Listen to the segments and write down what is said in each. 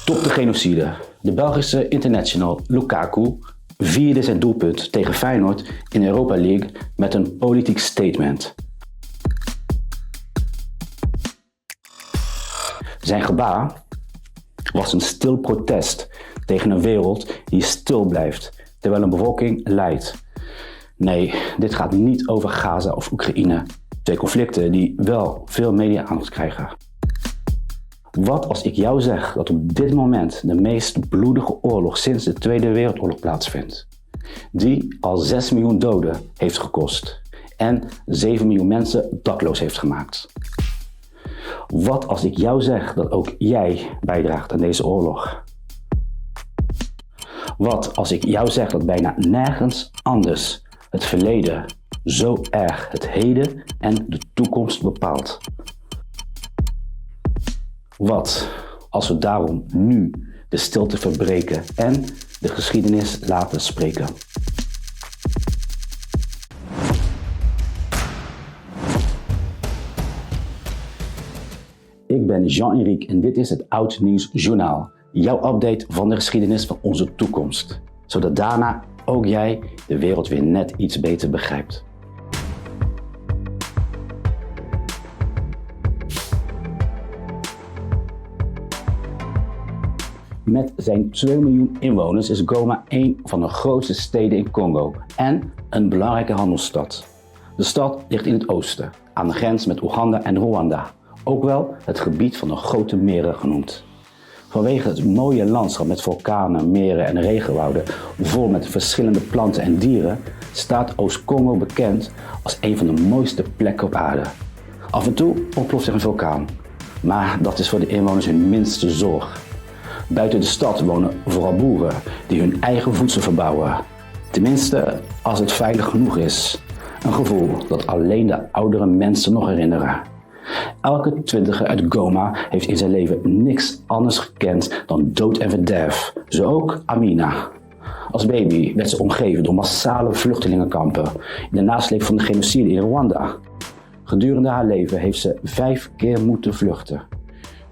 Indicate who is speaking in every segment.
Speaker 1: Stop de genocide. De Belgische international Lukaku vierde zijn doelpunt tegen Feyenoord in de Europa League met een politiek statement. Zijn gebaar was een stil protest tegen een wereld die stil blijft terwijl een bevolking lijdt. Nee, dit gaat niet over Gaza of Oekraïne, twee conflicten die wel veel media-aandacht krijgen. Wat als ik jou zeg dat op dit moment de meest bloedige oorlog sinds de Tweede Wereldoorlog plaatsvindt, die al 6 miljoen doden heeft gekost en 7 miljoen mensen dakloos heeft gemaakt? Wat als ik jou zeg dat ook jij bijdraagt aan deze oorlog? Wat als ik jou zeg dat bijna nergens anders het verleden zo erg het heden en de toekomst bepaalt? Wat als we daarom nu de stilte verbreken en de geschiedenis laten spreken? Ik ben Jean-Éric en dit is het Oud Nieuws Journaal. Jouw update van de geschiedenis van onze toekomst. Zodat daarna ook jij de wereld weer net iets beter begrijpt. Met zijn 2 miljoen inwoners is Goma een van de grootste steden in Congo en een belangrijke handelsstad. De stad ligt in het oosten, aan de grens met Oeganda en Rwanda, ook wel het gebied van de grote meren genoemd. Vanwege het mooie landschap met vulkanen, meren en regenwouden, vol met verschillende planten en dieren, staat Oost-Congo bekend als een van de mooiste plekken op aarde. Af en toe ontploft er een vulkaan, maar dat is voor de inwoners hun minste zorg. Buiten de stad wonen vooral boeren die hun eigen voedsel verbouwen. Tenminste, als het veilig genoeg is. Een gevoel dat alleen de oudere mensen nog herinneren. Elke 20er uit Goma heeft in zijn leven niks anders gekend dan dood en verderf. Zo ook Amina. Als baby werd ze omgeven door massale vluchtelingenkampen in de nasleep van de genocide in Rwanda. Gedurende haar leven heeft ze 5 keer moeten vluchten.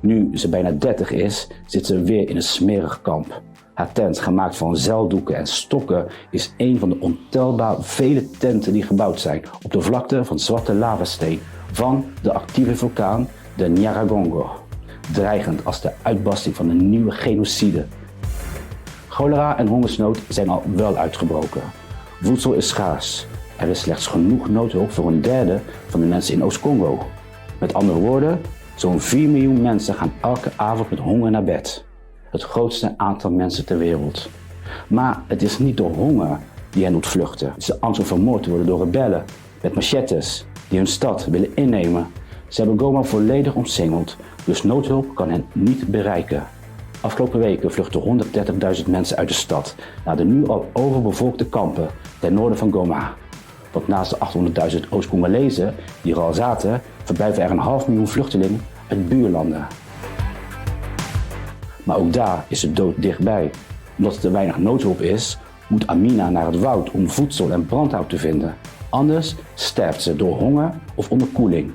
Speaker 1: Nu ze bijna 30 is, zit ze weer in een smerig kamp. Haar tent, gemaakt van zeildoeken en stokken, is een van de ontelbaar vele tenten die gebouwd zijn op de vlakte van zwarte lavasteen van de actieve vulkaan de Nyiragongo. Dreigend als de uitbarsting van een nieuwe genocide. Cholera en hongersnood zijn al wel uitgebroken. Voedsel is schaars. Er is slechts genoeg noodhulp voor een derde van de mensen in Oost-Congo. Met andere woorden, zo'n 4 miljoen mensen gaan elke avond met honger naar bed. Het grootste aantal mensen ter wereld. Maar het is niet door honger die hen doet vluchten. Het is de angst om vermoord te worden door rebellen met machetes die hun stad willen innemen. Ze hebben Goma volledig omsingeld, dus noodhulp kan hen niet bereiken. Afgelopen weken vluchtten 130.000 mensen uit de stad naar de nu al overbevolkte kampen ten noorden van Goma. Want naast de 800.000 Oost-Congolezen die er al zaten, verblijven er een 500.000 vluchtelingen uit buurlanden. Maar ook daar is de dood dichtbij. Omdat er te weinig noodhulp is, moet Amina naar het woud om voedsel en brandhout te vinden. Anders sterft ze door honger of onderkoeling.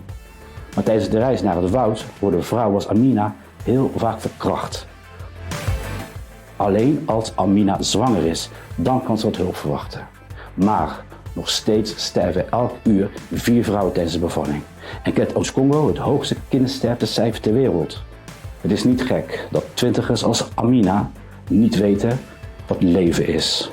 Speaker 1: Maar tijdens de reis naar het woud worden vrouwen als Amina heel vaak verkracht. Alleen als Amina zwanger is, dan kan ze wat hulp verwachten. Maar nog steeds sterven elk uur 4 vrouwen tijdens de bevalling. En kent Oost-Congo het hoogste kindersterftecijfer ter wereld. Het is niet gek dat 20ers als Amina niet weten wat leven is.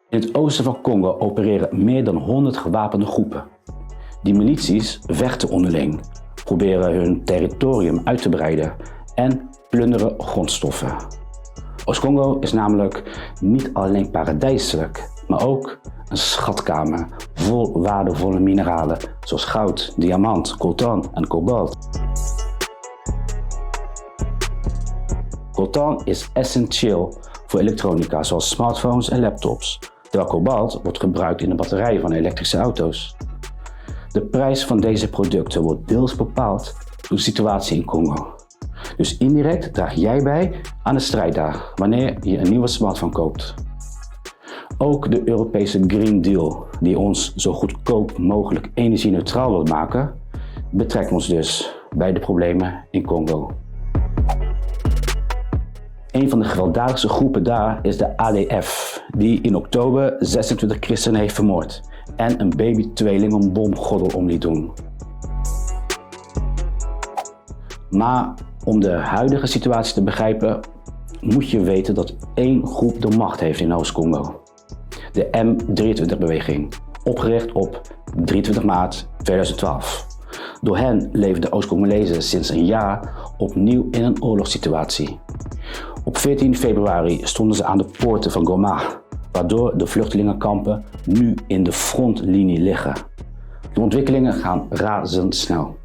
Speaker 1: In het oosten van Congo opereren meer dan 100 gewapende groepen. Die milities vechten onderling, proberen hun territorium uit te breiden en plunderen grondstoffen. Oost-Congo is namelijk niet alleen paradijselijk, maar ook een schatkamer vol waardevolle mineralen zoals goud, diamant, coltan en kobalt. Coltan is essentieel voor elektronica zoals smartphones en laptops, terwijl kobalt wordt gebruikt in de batterijen van elektrische auto's. De prijs van deze producten wordt deels bepaald door de situatie in Congo. Dus indirect draag jij bij aan de strijd daar wanneer je een nieuwe smartphone koopt. Ook de Europese Green Deal, die ons zo goedkoop mogelijk energie-neutraal wil maken, betrekt ons dus bij de problemen in Congo. Een van de gewelddadigste groepen daar is de ADF, die in oktober 26 christenen heeft vermoord en een baby-tweeling een bomgordel om liet doen. Maar om de huidige situatie te begrijpen, moet je weten dat één groep de macht heeft in Oost-Congo. De M23-beweging, opgericht op 23 maart 2012. Door hen leven de Oost-Congolezen sinds een jaar opnieuw in een oorlogssituatie. Op 14 februari stonden ze aan de poorten van Goma, waardoor de vluchtelingenkampen nu in de frontlinie liggen. De ontwikkelingen gaan razendsnel.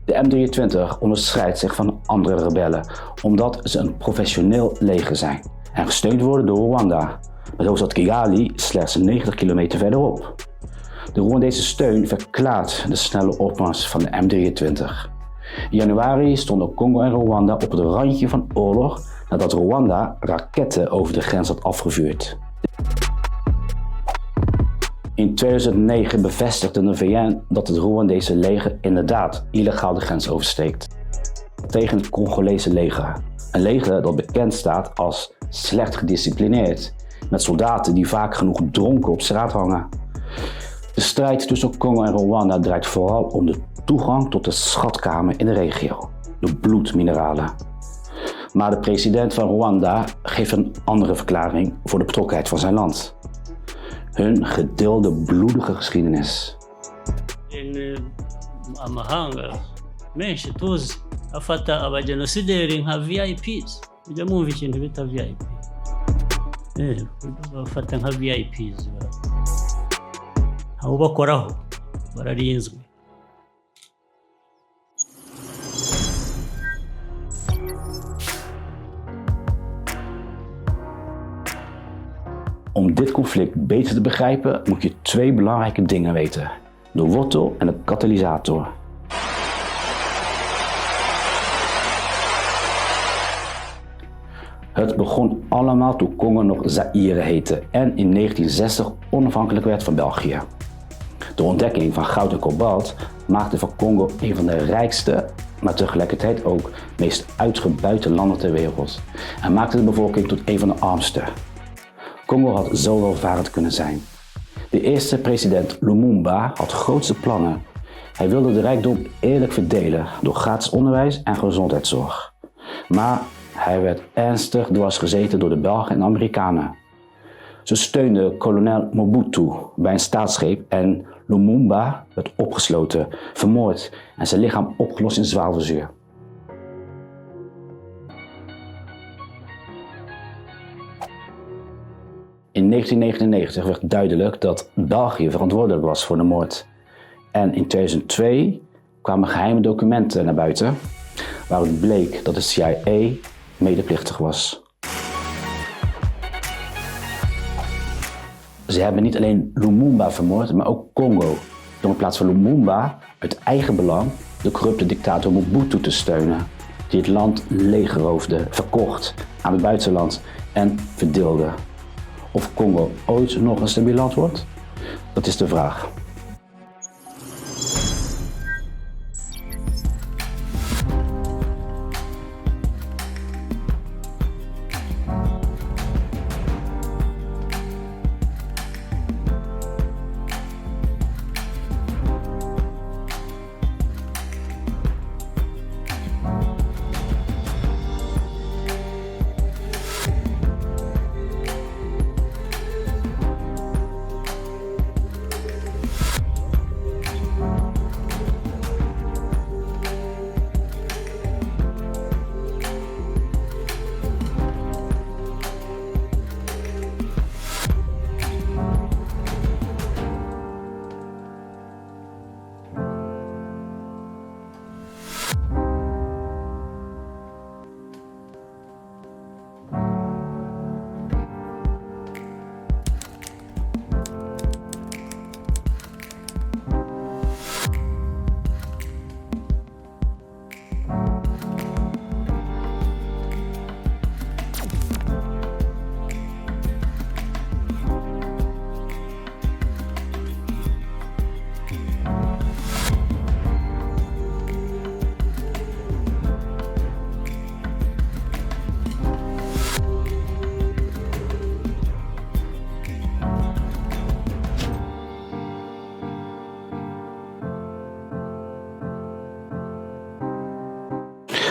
Speaker 1: De M23 onderscheidt zich van andere rebellen omdat ze een professioneel leger zijn en gesteund worden door Rwanda, met hoofdstad Kigali slechts 90 kilometer verderop. De Rwandese steun verklaart de snelle opmars van de M23. In januari stonden Congo en Rwanda op het randje van oorlog nadat Rwanda raketten over de grens had afgevuurd. In 2009 bevestigde de VN dat het Rwandese leger inderdaad illegaal de grens oversteekt. Tegen het Congolese leger. Een leger dat bekend staat als slecht gedisciplineerd, met soldaten die vaak genoeg dronken op straat hangen. De strijd tussen Congo en Rwanda draait vooral om de toegang tot de schatkamer in de regio, de bloedmineralen. Maar de president van Rwanda geeft een andere verklaring voor de betrokkenheid van zijn land. Hun gedeelde bloedige geschiedenis.
Speaker 2: In amahanga menshi tuzi afata abagenosideri nka VIPs. Ujya mwumva ikintu bita VIP. Bafata nka VIPs. Abo bakoraho bararinzwe.
Speaker 1: Om dit conflict beter te begrijpen moet je twee belangrijke dingen weten: de wortel en de katalysator. Het begon allemaal toen Congo nog Zaïre heette en in 1960 onafhankelijk werd van België. De ontdekking van goud en kobalt maakte van Congo een van de rijkste, maar tegelijkertijd ook meest uitgebuite landen ter wereld en maakte de bevolking tot een van de armste. Congo had zo welvarend kunnen zijn. De eerste president Lumumba had grootse plannen. Hij wilde de rijkdom eerlijk verdelen door gratis onderwijs en gezondheidszorg. Maar hij werd ernstig dwarsgezeten door de Belgen en Amerikanen. Ze steunden kolonel Mobutu bij een staatsgreep en Lumumba werd opgesloten, vermoord en zijn lichaam opgelost in zwavelzuur. In 1999 werd duidelijk dat België verantwoordelijk was voor de moord. En in 2002 kwamen geheime documenten naar buiten waaruit bleek dat de CIA medeplichtig was. Ze hebben niet alleen Lumumba vermoord, maar ook Congo, door in plaats van Lumumba uit eigen belang de corrupte dictator Mobutu te steunen, die het land leegroofde, verkocht aan het buitenland en verdeelde. Of Congo ooit nog een stabiel land wordt? Dat is de vraag.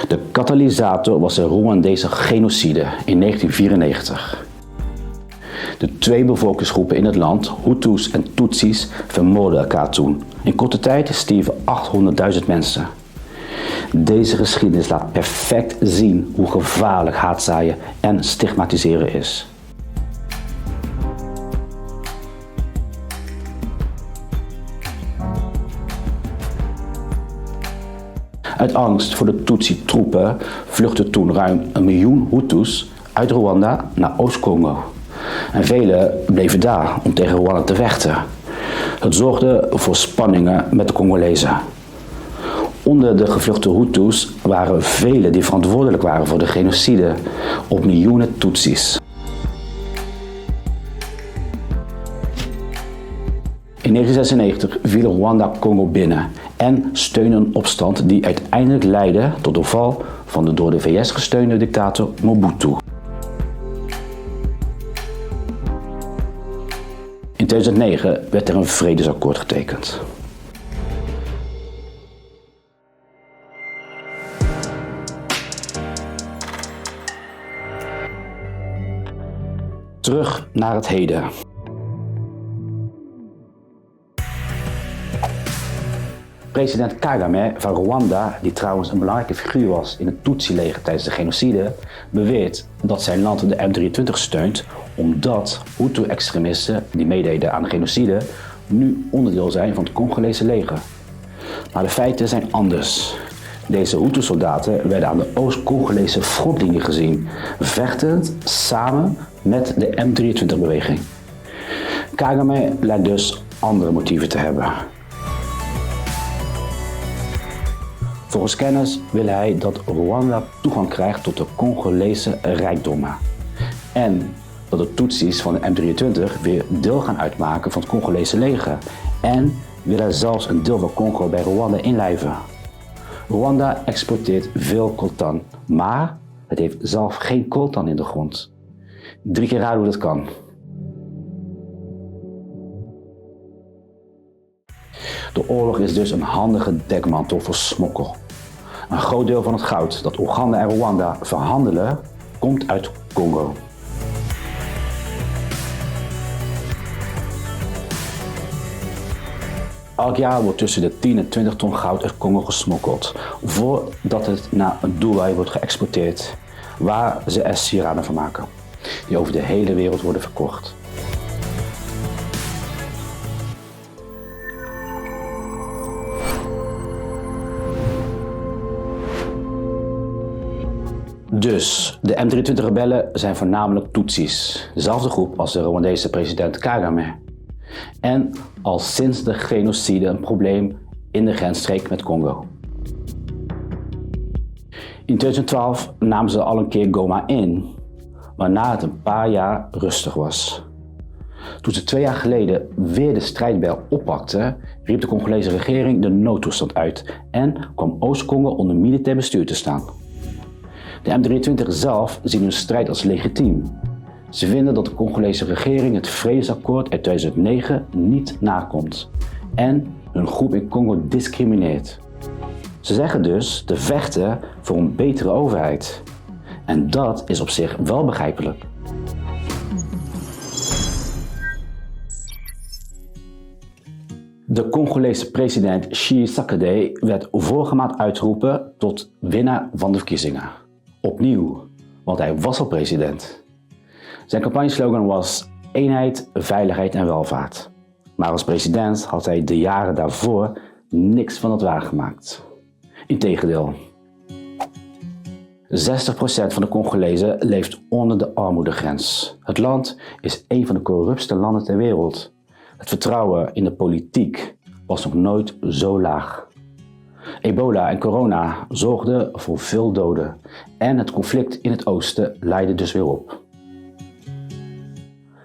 Speaker 1: De katalysator was de Rwandese genocide in 1994. De twee bevolkingsgroepen in het land, Hutus en Tutsis, vermoordden elkaar toen. In korte tijd stierven 800.000 mensen. Deze geschiedenis laat perfect zien hoe gevaarlijk haatzaaien en stigmatiseren is. Uit angst voor de Tutsi-troepen vluchtten toen ruim 1 miljoen Hutus uit Rwanda naar Oost-Congo. En velen bleven daar om tegen Rwanda te vechten. Het zorgde voor spanningen met de Congolezen. Onder de gevluchte Hutus waren velen die verantwoordelijk waren voor de genocide op miljoenen Tutsis. In 1996 viel Rwanda Congo binnen en steunde een opstand die uiteindelijk leidde tot de val van de door de VS gesteunde dictator Mobutu. In 2009 werd er een vredesakkoord getekend. Terug naar het heden. President Kagame van Rwanda, die trouwens een belangrijke figuur was in het Tutsi-leger tijdens de genocide, beweert dat zijn land de M23 steunt omdat Hutu-extremisten die meededen aan de genocide nu onderdeel zijn van het Congolese leger. Maar de feiten zijn anders. Deze Hutu-soldaten werden aan de Oost-Congolese frontlinie gezien, vechtend samen met de M23-beweging. Kagame lijkt dus andere motieven te hebben. Volgens kennis wil hij dat Rwanda toegang krijgt tot de Congolese rijkdommen. En dat de Tutsis van de M23 weer deel gaan uitmaken van het Congolese leger. En wil hij zelfs een deel van Congo bij Rwanda inlijven. Rwanda exporteert veel coltan, maar het heeft zelf geen coltan in de grond. 3 keer raden hoe dat kan. De oorlog is dus een handige dekmantel voor smokkel. Een groot deel van het goud dat Oeganda en Rwanda verhandelen, komt uit Congo. Elk jaar wordt tussen de 10 en 20 ton goud uit Congo gesmokkeld, voordat het naar Dubai wordt geëxporteerd, waar ze er sieraden van maken, die over de hele wereld worden verkocht. Dus, de M23-rebellen zijn voornamelijk Tutsis, dezelfde groep als de Rwandese president Kagame. En al sinds de genocide een probleem in de grensstreek met Congo. In 2012 namen ze al een keer Goma in, waarna het een paar jaar rustig was. Toen ze 2 jaar geleden weer de strijdbijl oppakten, riep de Congolese regering de noodtoestand uit en kwam Oost-Congo onder militair bestuur te staan. De M23 zelf zien hun strijd als legitiem. Ze vinden dat de Congolese regering het vredesakkoord uit 2009 niet nakomt en hun groep in Congo discrimineert. Ze zeggen dus te vechten voor een betere overheid. En dat is op zich wel begrijpelijk. De Congolese president Tshisekedi werd vorige maand uitgeroepen tot winnaar van de verkiezingen. Opnieuw, want hij was al president. Zijn campagneslogan was eenheid, veiligheid en welvaart. Maar als president had hij de jaren daarvoor niks van dat waargemaakt. Integendeel. 60% van de Congolezen leeft onder de armoedegrens. Het land is een van de corruptste landen ter wereld. Het vertrouwen in de politiek was nog nooit zo laag. Ebola en corona zorgden voor veel doden en het conflict in het oosten leidde dus weer op.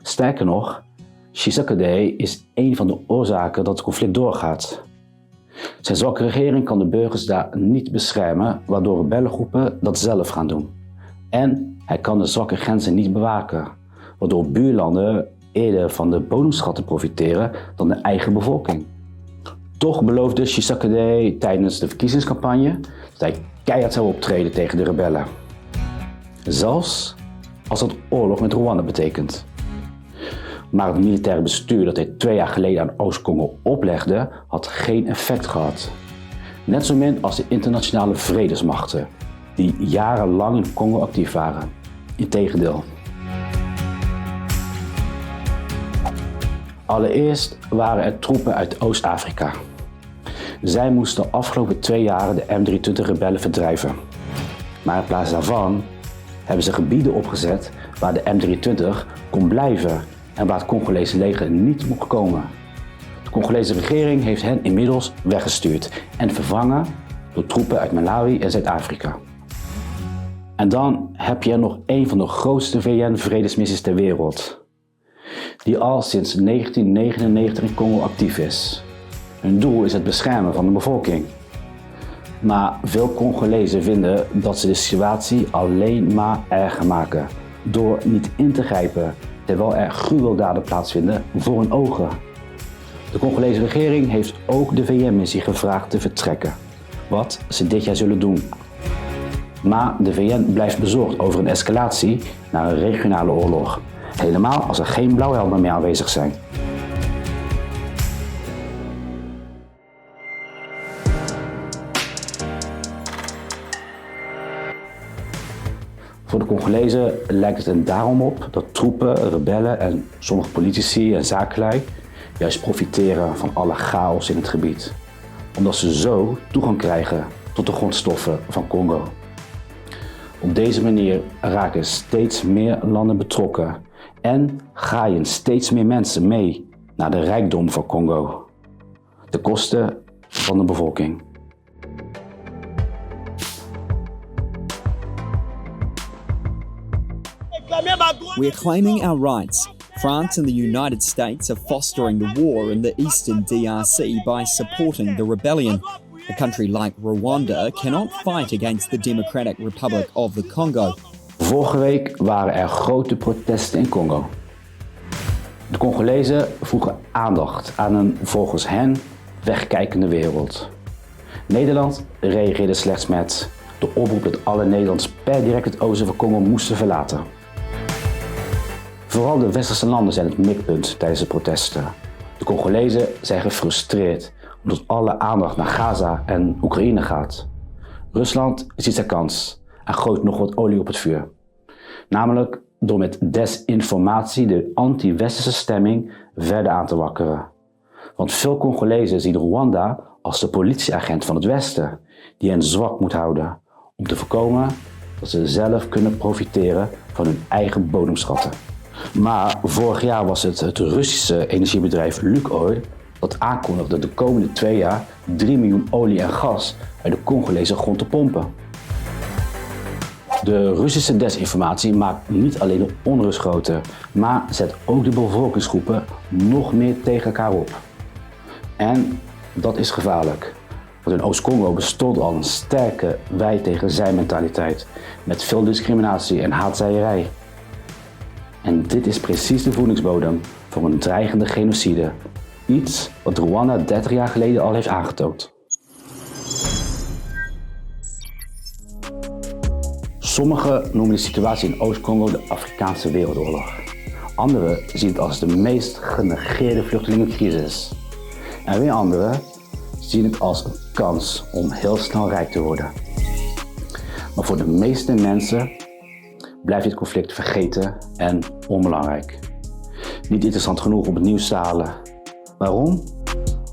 Speaker 1: Sterker nog, Tshisekedi is een van de oorzaken dat het conflict doorgaat. Zijn zwakke regering kan de burgers daar niet beschermen, waardoor rebellengroepen dat zelf gaan doen. En hij kan de zwakke grenzen niet bewaken, waardoor buurlanden eerder van de bodemschatten profiteren dan de eigen bevolking. Toch beloofde Tshisekedi tijdens de verkiezingscampagne dat hij keihard zou optreden tegen de rebellen. Zelfs als dat oorlog met Rwanda betekent. Maar het militaire bestuur dat hij 2 jaar geleden aan Oost-Congo oplegde, had geen effect gehad. Net zo min als de internationale vredesmachten, die jarenlang in Congo actief waren. Integendeel. Allereerst waren er troepen uit Oost-Afrika. Zij moesten de afgelopen 2 jaar de M23-rebellen verdrijven. Maar in plaats daarvan hebben ze gebieden opgezet waar de M23 kon blijven en waar het Congolese leger niet mocht komen. De Congolese regering heeft hen inmiddels weggestuurd en vervangen door troepen uit Malawi en Zuid-Afrika. En dan heb je er nog een van de grootste VN-vredesmissies ter wereld, die al sinds 1999 in Congo actief is. Hun doel is het beschermen van de bevolking. Maar veel Congolezen vinden dat ze de situatie alleen maar erger maken door niet in te grijpen terwijl er gruweldaden plaatsvinden voor hun ogen. De Congolese regering heeft ook de VN-missie gevraagd te vertrekken, wat ze dit jaar zullen doen. Maar de VN blijft bezorgd over een escalatie naar een regionale oorlog, helemaal als er geen blauwhelmen meer aanwezig zijn. Voor de Congolezen lijkt het er daarom op dat troepen, rebellen en sommige politici en zakenlui juist profiteren van alle chaos in het gebied, omdat ze zo toegang krijgen tot de grondstoffen van Congo. Op deze manier raken steeds meer landen betrokken en graaien steeds meer mensen mee naar de rijkdom van Congo, ten koste van de bevolking.
Speaker 3: We are claiming our rights. France and the United States are fostering the war in the eastern DRC by supporting the rebellion. A country like Rwanda cannot fight against the Democratic Republic of the Congo.
Speaker 1: Vorige week waren er grote protesten in Congo. De Congolezen vroegen aandacht aan een volgens hen wegkijkende wereld. Nederland reageerde slechts met de oproep dat alle Nederlanders per direct het oosten van Congo moesten verlaten. Vooral de westerse landen zijn het mikpunt tijdens de protesten. De Congolezen zijn gefrustreerd omdat alle aandacht naar Gaza en Oekraïne gaat. Rusland ziet zijn kans en gooit nog wat olie op het vuur. Namelijk door met desinformatie de anti-westerse stemming verder aan te wakkeren. Want veel Congolezen zien Rwanda als de politieagent van het Westen, die hen zwak moet houden, om te voorkomen dat ze zelf kunnen profiteren van hun eigen bodemschatten. Maar vorig jaar was het Russische energiebedrijf Lukoil dat aankondigde de komende 2 jaar 3 miljoen olie en gas uit de Congolese grond te pompen. De Russische desinformatie maakt niet alleen de onrust groter, maar zet ook de bevolkingsgroepen nog meer tegen elkaar op. En dat is gevaarlijk, want in Oost-Congo bestond al een sterke wij tegen zij mentaliteit met veel discriminatie en haatzaaierij. En dit is precies de voedingsbodem voor een dreigende genocide. Iets wat Rwanda 30 jaar geleden al heeft aangetoond. Sommigen noemen de situatie in Oost-Congo de Afrikaanse Wereldoorlog. Anderen zien het als de meest genegeerde vluchtelingencrisis. En weer anderen zien het als een kans om heel snel rijk te worden. Maar voor de meeste mensen blijft dit conflict vergeten en onbelangrijk. Niet interessant genoeg om het nieuws te halen. Waarom?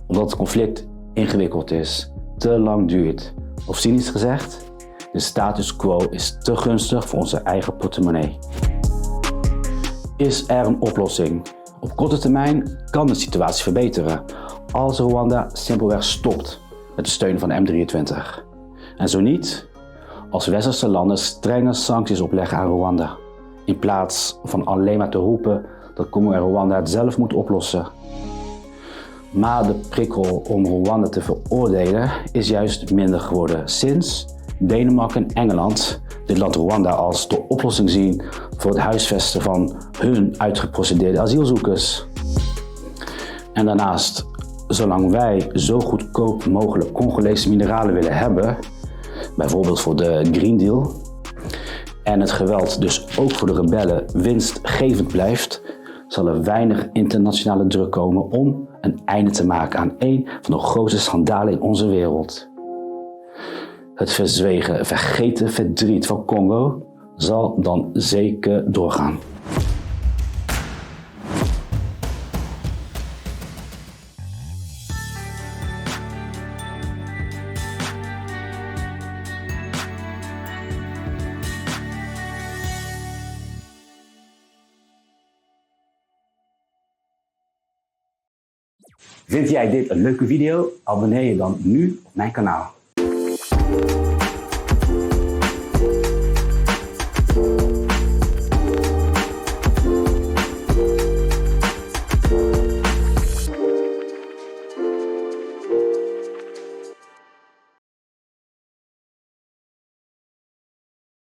Speaker 1: Omdat het conflict ingewikkeld is, te lang duurt. Of cynisch gezegd, de status quo is te gunstig voor onze eigen portemonnee. Is er een oplossing? Op korte termijn kan de situatie verbeteren als Rwanda simpelweg stopt met het steunen van de M23. En zo niet, als westerse landen strenge sancties opleggen aan Rwanda, in plaats van alleen maar te roepen dat Congo en Rwanda het zelf moeten oplossen. Maar de prikkel om Rwanda te veroordelen is juist minder geworden sinds Denemarken en Engeland dit land Rwanda als de oplossing zien voor het huisvesten van hun uitgeprocedeerde asielzoekers. En daarnaast zolang wij zo goedkoop mogelijk Congolese mineralen willen hebben, bijvoorbeeld voor de Green Deal, en het geweld dus ook voor de rebellen winstgevend blijft, zal er weinig internationale druk komen om een einde te maken aan een van de grootste schandalen in onze wereld. Het verzwegen, vergeten verdriet van Congo zal dan zeker doorgaan. Vind jij dit een leuke video? Abonneer je dan nu op mijn kanaal.